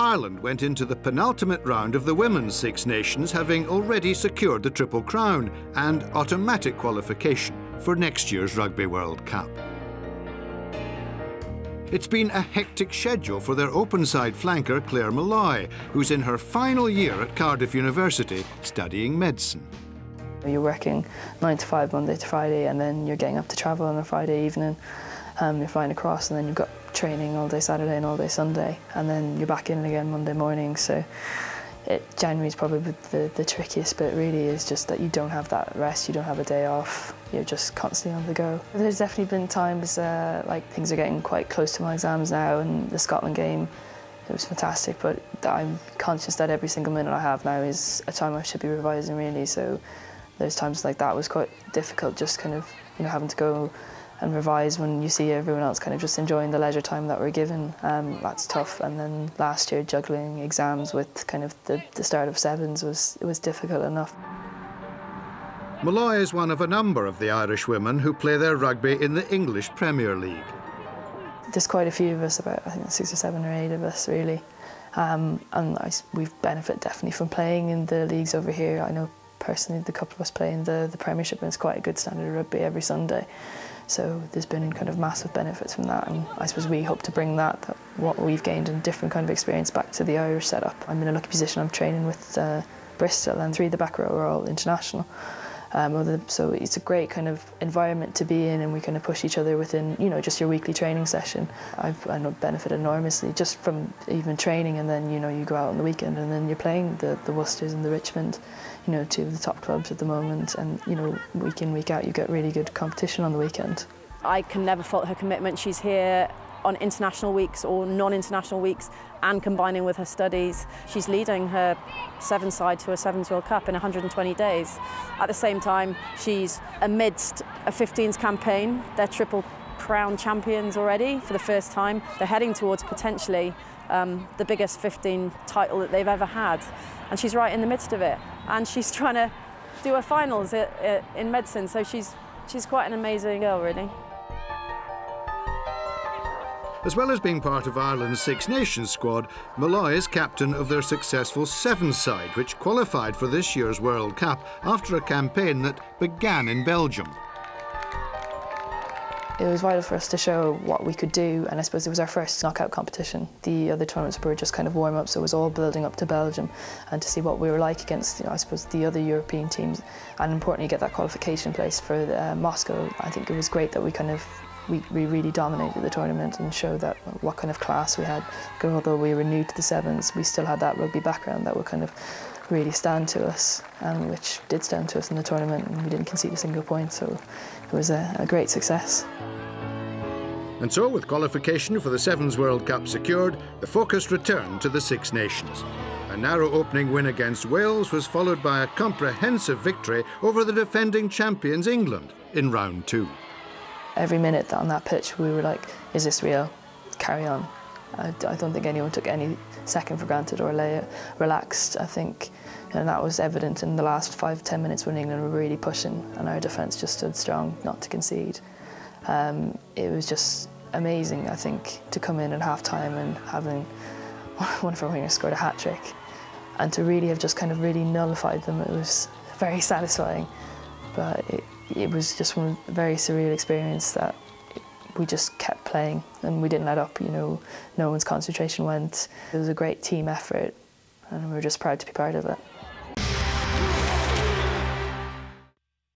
Ireland went into the penultimate round of the Women's Six Nations, having already secured the Triple Crown and automatic qualification for next year's Rugby World Cup. It's been a hectic schedule for their open-side flanker Claire Molloy, who's in her final year at Cardiff University studying medicine. You're working 9 to 5 Monday to Friday, and then you're getting up to travel on a Friday evening. You're flying across, and then you've got training all day Saturday and all day Sunday, and then you're back in again Monday morning. So January is probably the trickiest bit, really, is just that you don't have that rest, you don't have a day off, you're just constantly on the go. There's definitely been times like things are getting quite close to my exams now, and the Scotland game, it was fantastic, but I'm conscious that every single minute I have now is a time I should be revising, really. So there's times like that was quite difficult, just kind of, you know, having to go and revise when you see everyone else kind of just enjoying the leisure time that we're given. That's tough. And then last year, juggling exams with kind of the start of Sevens was difficult enough. Molloy is one of a number of the Irish women who play their rugby in the English Premier League. There's quite a few of us, about I think 6 or 7 or 8 of us, really. We've benefited definitely from playing in the leagues over here. I know personally the couple of us play in the Premiership, and it's quite a good standard of rugby every Sunday. So there's been kind of massive benefits from that, and I suppose we hope to bring that what we've gained in a different kind of experience back to the Irish setup. I'm in a lucky position, I'm training with Bristol, and 3 of the back row are all international. So it's a great kind of environment to be in, and we kind of push each other within, you know, just your weekly training session. I know benefited enormously just from even training, and then, you know, you go out on the weekend and then you're playing the Worcesters and the Richmond, you know, 2 of the top clubs at the moment, and, you know, week in, week out you get really good competition on the weekend. I can never fault her commitment. She's here on international weeks or non-international weeks and combining with her studies. She's leading her Sevens side to a Sevens World Cup in 120 days. At the same time, she's amidst a 15s campaign. They're Triple Crown champions already for the first time. They're heading towards potentially the biggest 15 title that they've ever had. And she's right in the midst of it. And she's trying to do her finals in medicine, so she's quite an amazing girl, really. As well as being part of Ireland's Six Nations squad, Molloy is captain of their successful Sevens side, which qualified for this year's World Cup after a campaign that began in Belgium. It was vital for us to show what we could do, and I suppose it was our first knockout competition. The other tournaments were just kind of warm-up, so it was all building up to Belgium, and to see what we were like against, you know, I suppose, the other European teams, and importantly get that qualification place for Moscow. I think it was great that we really dominated the tournament and showed that what kind of class we had. Although we were new to the Sevens, we still had that rugby background that would kind of really stand to us, and which did stand to us in the tournament, and we didn't concede a single point, so it was a great success. And so, with qualification for the Sevens World Cup secured, the focus returned to the Six Nations. A narrow opening win against Wales was followed by a comprehensive victory over the defending champions England in round 2. Every minute on that pitch we were like, is this real? Carry on. I don't think anyone took any second for granted or relaxed. I think, and that was evident in the last 5-10 minutes when England were really pushing and our defence just stood strong not to concede. It was just amazing, I think, to come in at half-time and having one of our wingers scored a hat-trick, and to really have just kind of really nullified them. It was very satisfying, but it was just a very surreal experience that we just kept playing and we didn't let up, you know, no one's concentration went. It was a great team effort and we were just proud to be part of it.